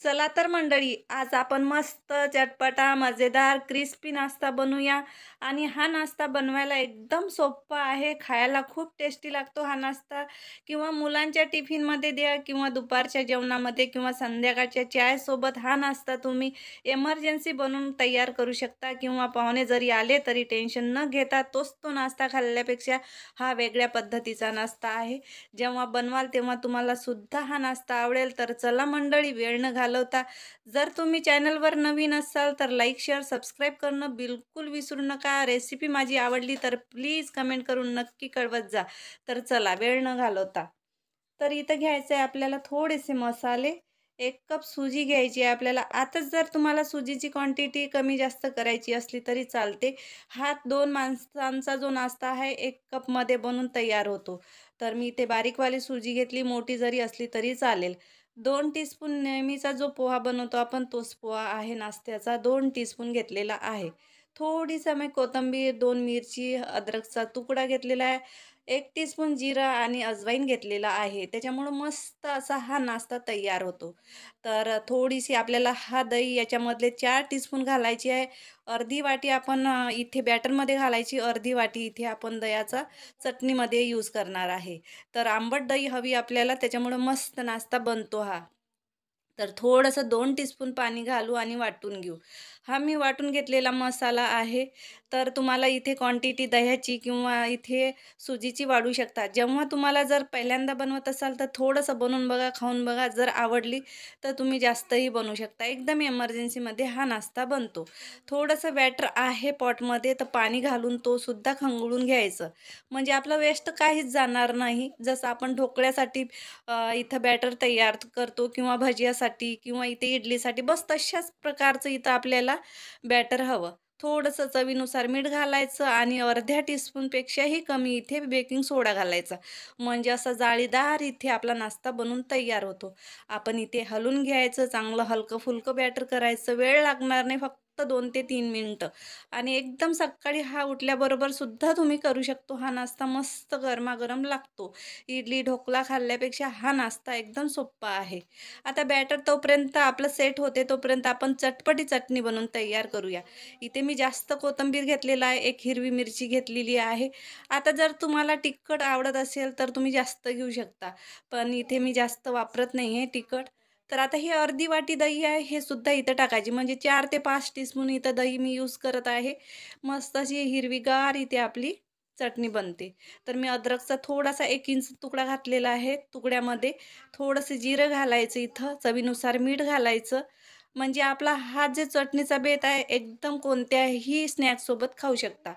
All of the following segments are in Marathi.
चला तर मंडळी, आज आपण मस्त चटपटा, मजेदार, क्रिस्पी नाश्ता बनवूया आणि हा नाश्ता बनवायला एकदम सोप्पा आहे. खायला खूप टेस्टी लागतो हा नाश्ता किंवा मुलांच्या टिफिनमध्ये द्या किंवा दुपारच्या जेवणामध्ये किंवा संध्याकाळच्या चायसोबत हा नाश्ता तुम्ही एमर्जन्सी बनवून तयार करू शकता किंवा पाहुणे जरी आले तरी टेन्शन न घेता तोच तो नाश्ता खाल्ल्यापेक्षा हा वेगळ्या पद्धतीचा नाश्ता आहे. जेव्हा बनवाल तेव्हा तुम्हाला सुद्धा हा नाश्ता आवडेल. तर चला मंडळी, वेळ न घालवता जर तुम्ही चॅनलवर नवीन असाल तर लाईक, शेअर, सबस्क्राईब करणं बिलकुल विसरू नका. रेसिपी माझी आवडली तर प्लीज कमेंट करून नक्की कळवत जा. तर चला वेळ न घालवता, तर इथं घ्यायचं आहे आपल्याला थोडेसे मसाले. 1 कप सुजी घ्यायची आहे आपल्याला. आताच जर तुम्हाला सुजीची क्वांटिटी कमी जास्त करायची असली तरी चालते. हा 2 माणसांचा जो नाश्ता आहे 1 कपमध्ये बनून तयार होतो. तर मी इथे बारीकवाली सुजी घेतली, मोठी जरी असली तरी चालेल. 2 टीस्पून नेहमीचा जो पोहा बनवतो आपण तोच पोहा आहे नाश्त्याचा, 2 टीस्पून घेतलेला आहे. थोडीसं मी कोथिंबीर, 2 मिरची, अद्रकचा तुकडा घेतलेला आहे. 1 टीस्पून जिरा आणि अजवाईन घेतलेला आहे. त्याच्यामुळं मस्त असा हा नाश्ता तयार होतो. तर थोडीशी आपल्याला हा दही याच्यामधले 4 टीस्पून घालायची आहे. अर्धी वाटी आपण इथे बॅटरमध्ये घालायची, अर्धी वाटी इथे आपण दह्याचा चटणीमध्ये यूज करणार आहे. तर आंबट दही हवी आपल्याला, त्याच्यामुळं मस्त नाश्ता बनतो हा. तर थोडंसं 2 टीस्पून पाणी घालू आणि वाटून घेऊ. हा मी वाटून घेतलेला मसाला आहे. तर तुम्हाला इथे क्वांटिटी दह्याची किंवा इथे सुजीची वाढवू शकता. जेव्हा तुम्हाला जर पहिल्यांदा बनवत असाल तर थोडंसं बनवून बघा, खाऊन बघा. जर आवडली तर तुम्ही जास्तही बनवू शकता. एकदम एमर्जन्सीमध्ये हा नाश्ता बनतो. थोडंसं बॅटर आहे पॉटमध्ये, तर पाणी घालून तो सुद्धा खंगळून घ्यायचं. म्हणजे आपलं वेस्ट काहीच जाणार नाही. जसं आपण ढोकळ्यासाठी इथं बॅटर तयार करतो किंवा भजियासाठी किंवा इथे इडलीसाठी, बस तशाच प्रकारचं इथं आपल्याला बॅटर हवं. थोडंसं चवीनुसार मीठ घालायचं आणि अर्ध्या टीस्पूनपेक्षाही कमी इथे बेकिंग सोडा घालायचा. म्हणजे असा जाळीदार इथे आपला नाश्ता बनून तयार होतो. आपण इथे हलवून घ्यायचं, चांगलं हलकं-फुलकं बॅटर करायचं. वेळ लागणार नाही, फक्त 2 ते 3 मिनिटं. आणि एकदम सकाळी हा उठल्याबरोबर सुद्धा तुम्ही करू शकतो. हा नाश्ता मस्त गरमागरम लागतो. इडली, ढोकळा खाल्ल्यापेक्षा हा नाश्ता एकदम सोप्पा आहे. आता बॅटर तोपर्यंत आपलं सेट होते, तोपर्यंत आपण चटपटी चटणी बनवून तयार करूया. इथे मी जास्त कोथिंबीर घेतलेला आहे, 1 हिरवी मिरची घेतलेली आहे. आता जर तुम्हाला तिखट आवडत असेल तर तुम्ही जास्त घेऊ शकता. पण इथे मी जास्त वापरत नाही आहे तिखट. तर आता ही अर्धी वाटी दही आहे, हे सुद्धा इथं टाकायची. म्हणजे 4 ते 5 टीस्पून इथं दही मी यूज करत आहे. मस्त अशी हिरवीगार इथे आपली चटणी बनते. तर मी अद्रकचा थोडासा 1 इंच तुकडा घातलेला आहे. तुकड्यामध्ये थोडंसं जिरं घालायचं इथं, चवीनुसार मीठ घालायचं. म्हणजे आपला हा जे चटणीचा बेत आहे एकदम कोणत्याही स्नॅक्ससोबत खाऊ शकता.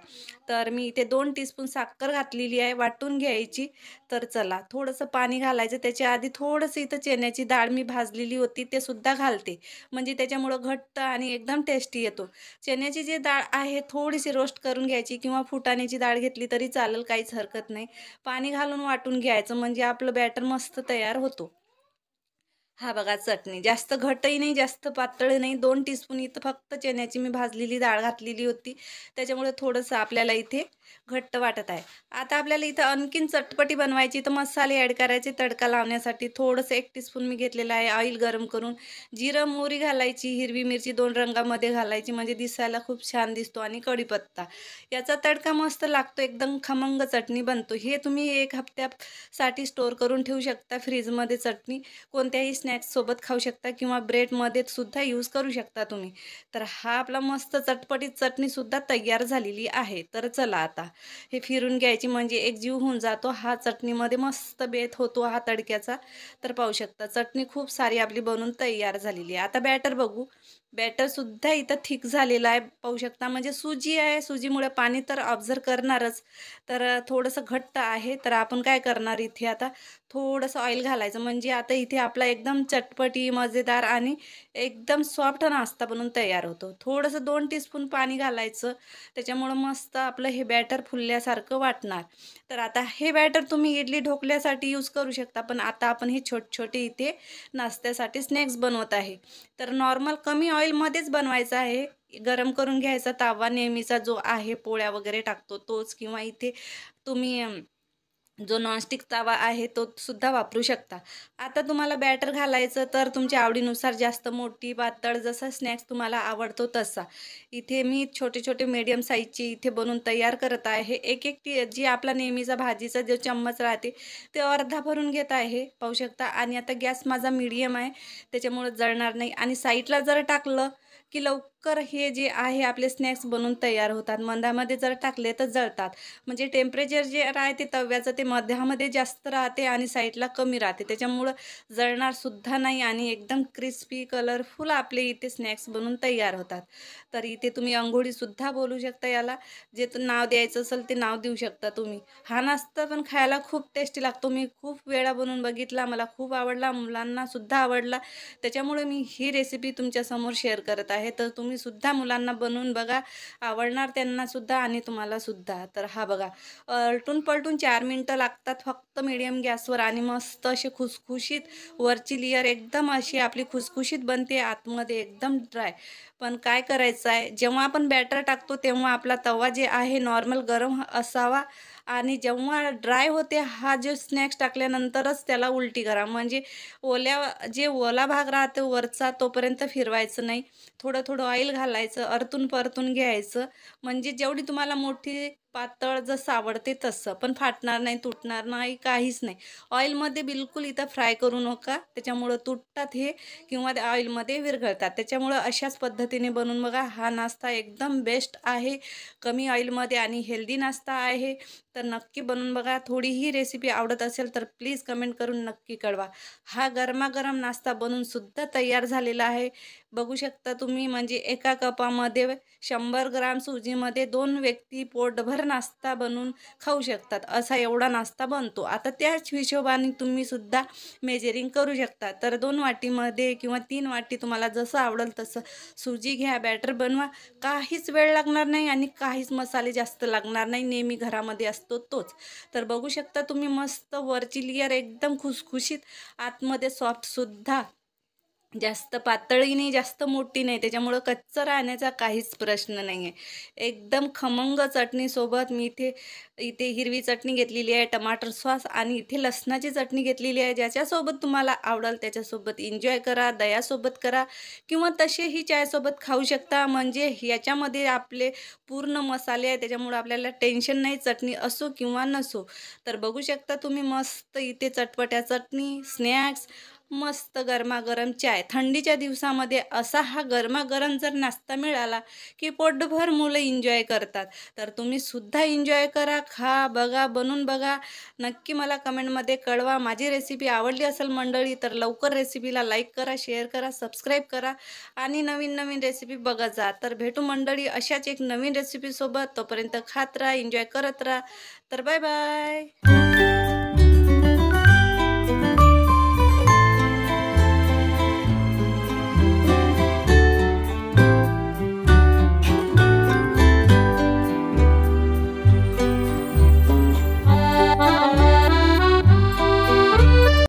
तर मी इथे 2 टीस्पून साखर घातलेली आहे, वाटून घ्यायची. तर चला थोडंसं पाणी घालायचं. त्याच्या आधी थोडंसं इथं चण्याची डाळ मी भाजलेली होती ते सुद्धा घालते. म्हणजे त्याच्यामुळं घट्ट आणि एकदम टेस्टी येतो. चण्याची जी डाळ आहे थोडीशी रोस्ट करून घ्यायची किंवा फुटाण्याची डाळ घेतली तरी चालेल, काहीच हरकत नाही. पाणी घालून वाटून घ्यायचं म्हणजे आपलं बॅटर मस्त तयार होतो. हा बघा चटणी जास्त घट्टही नाही, जास्त पातळही नाही. 2 टीस्पून इथं फक्त चण्याची मी भाजलेली डाळ घातलेली होती. त्याच्यामुळे थोडंसं आपल्याला इथे घट्ट वाटत आहे. आता आपल्याला इथं आणखीन चटपटी बनवायची तर मसाले ॲड करायचे तडका लावण्यासाठी. थोडंसं 1 टीस्पून मी घेतलेलं आहे ऑइल गरम करून. जिरं, मोहरी घालायची, हिरवी मिरची 2 रंगामध्ये घालायची म्हणजे दिसायला खूप छान दिसतो आणि कढीपत्ता. याचा तडका मस्त लागतो, एकदम खमंग चटणी बनतो. हे तुम्ही 1 हफ्त्यासाठी स्टोअर करून ठेवू शकता फ्रीजमध्ये चटणी. कोणत्याही स्नॅक्ससोबत खाऊ शकता किंवा ब्रेडमध्ये सुद्धा यूज करू शकता तुम्ही. तर हा आपला मस्त चटपटीत चटणीसुद्धा तयार झालेली आहे. तर चला आता हे फिरून घ्यायची म्हणजे एकजीव होऊन जातो. हा चटणीमध्ये मस्त बेत होतो हा तडक्याचा. तर पाहू शकता चटणी खूप सारी आपली बनून तयार झालेली आहे. आता बॅटर बघू. बॅटरसुद्धा इथं थिक झालेलं आहे. पाहू शकता म्हणजे सुजी आहे. सुजीमुळे पाणी तर ऑब्झर्व करणारच. तर थोडंसं घट्ट आहे. तर आपण काय करणार इथे आता थोडंसं ऑइल घालायचं म्हणजे आता इथे आपला एकदम चटपटी, मजेदार आणि एकदम सॉफ्ट नाश्ता बनून तयार होतो. थोडंसं 2 टीस्पून पाणी घालायचं. त्याच्यामुळं मस्त आपलं हे बॅटर फुलल्यासारखं वाटणार. तर आता हे बॅटर तुम्ही इडली, ढोकल्यासाठी यूज करू शकता. पण आता आपण हे छोटे-छोटे इथे नाश्त्यासाठी स्नॅक्स बनवत आहे. तर नॉर्मल कमी ऑइलमध्येच बनवायचं आहे. गरम करून घ्यायचा तवा नेहमीचा जो आहे पोळ्या वगैरे टाकतो तोच किंवा इथे तुम्ही जो नॉनस्टिक तवा आहे तो सुद्धा वापरू शकता। आता तुम्हाला बॅटर घालायचं तर तुमच्या आवडीनुसार जास्त मोठी, पातळ जसा स्नॅक्स तुम्हाला आवडतो तसा। इथे मी छोटे-छोटे मीडियम साईजचे इथे बनवून तयार करत आहे। एक-एक जी आपला नेहमीचा भाजीचा जो चम्मच राहते ते अर्धा भरून घेत आहे, पाहू शकता। आणि आता गॅस माझा मीडियम आहे त्याच्यामुळे जळणार नाही आणि साईडला जर टाकलं की लवकर हे जे आहे आपले स्नॅक्स बनून तयार होतात। मंदामध्ये जर टाकले तर जळतात। म्हणजे टेम्परेचर जे राहते तव्याचं ते मध्यामध्ये जास्त राहते आणि साईडला कमी राहते, त्याच्यामुळं जळणार सुद्धा नाही आणि एकदम क्रिस्पी कलरफुल आपले इथे स्नॅक्स बनून तयार होतात। तर इथे तुम्ही अंघोळीसुद्धा बोलू शकता याला, जे नाव द्यायचं असेल ते नाव देऊ शकता तुम्ही। हा नाश्ता पण खायला खूप टेस्टी लागतो। मी खूप वेळा बनवून बघितला, मला खूप आवडला, मुलांना सुद्धा आवडला, त्याच्यामुळे मी ही रेसिपी तुमच्यासमोर शेअर करत आहे। तर तुम्ही सुद्धा मुलांना बनवून बघा, आवडणार त्यांना सुद्धा आणि तुम्हाला सुद्धा। तर हा बघा, अलटून पलटून 4 मिनिटं लागतात फक्त मीडियम गॅसवर आणि मस्त असे खुसखुशीत वरची लेयर एकदम अशी आपली खुसखुशीत बनते, आतमध्ये एकदम ड्राय। पण काय करायचं आहे, जेव्हा आपण बॅटर टाकतो तेव्हा आपला तवा जे आहे नॉर्मल गरम असावा आणि जेव्हा ड्राय होते हा जो स्नॅक्स टाकल्यानंतरच त्याला उलटी करा। म्हणजे ओला भाग राहतो वरचा तोपर्यंत फिरवायचं नाही, थोडं थोडं ऑइल घालायचं, परतून परतून घ्यायचं। म्हणजे जेवढी तुम्हाला मोठी पातळ जसं आवडते तसं, पण फाटणार नाही, तुटणार नाही, काहीच नाही। ऑइलमध्ये बिलकुल इथं फ्राय करू नका, त्याच्यामुळं तुटतात हे किंवा त्या ऑइलमध्ये विरघळतात। त्याच्यामुळं अशाच पद्धतीने बनवून बघा, हा नाश्ता एकदम बेस्ट आहे, कमी ऑइलमध्ये आणि हेल्दी नाश्ता आहे। तर नक्की बनवून बघा। थोडी ही रेसिपी आवडत असेल तर प्लीज कमेंट करून नक्की कळवा। हा गरमागरम नाश्ता बनून सुद्धा तयार झालेला आहे, बघू शकता तुम्ही। म्हणजे एका कपामध्ये 100 ग्राम सुजीमध्ये 2 व्यक्ती पोटभर नाश्ता बनवून खाऊ शकतात, असा एवढा नाश्ता बनतो। आता त्याच हिशोबाने तुम्ही सुद्धा मेजरिंग करू शकता। तर 2 वाटीमध्ये किंवा 3 वाटी तुम्हाला जसं आवडेल तसं सुजी घ्या, बॅटर बनवा, काहीच वेळ लागणार नाही आणि काहीच मसाले जास्त लागणार नाही, नेहमी घरामध्ये असतो तोच। तर बघू शकता तुम्ही, मस्त वरची लेयर एकदम खुसखुशीत, आतमध्ये सॉफ्टसुद्धा, जास्त पातळी नाही, जास्त मोठी नाही, त्याच्यामुळं कच्चं राहण्याचा काहीच प्रश्न नाही आहे। एकदम खमंग चटणीसोबत मी इथे इथे हिरवी चटणी घेतलेली आहे, टमाटर सॉस आणि इथे लसणाची चटणी घेतलेली आहे। ज्याच्यासोबत तुम्हाला आवडेल त्याच्यासोबत एन्जॉय करा, दह्यासोबत करा किंवा तसेही चायसोबत खाऊ शकता। म्हणजे याच्यामध्ये आपले पूर्ण मसाले आहे, त्याच्यामुळं आपल्याला टेन्शन नाही, चटणी असो किंवा नसो। तर बघू शकता तुम्ही, मस्त इथे चटपट्या चटणी, स्नॅक्स, मस्त गरमागरम चाय। थंडीच्या दिवसामध्ये असा हा गरमागरम जर नाश्ता मिळाला की पोटभर मुलं एन्जॉय करतात। तर तुम्ही सुद्धा एन्जॉय करा, खा, बघा, बनवून बघा, नक्की मला कमेंटमध्ये कळवा। माझी रेसिपी आवडली असेल मंडळी तर लवकर रेसिपीला लाईक करा, शेअर करा, सबस्क्राईब करा आणि नवीन नवीन रेसिपी बघत जा। तर भेटू मंडळी अशाच एक नवीन रेसिपीसोबत, तोपर्यंत खात राहा, एन्जॉय करत राहा। तर बाय बाय।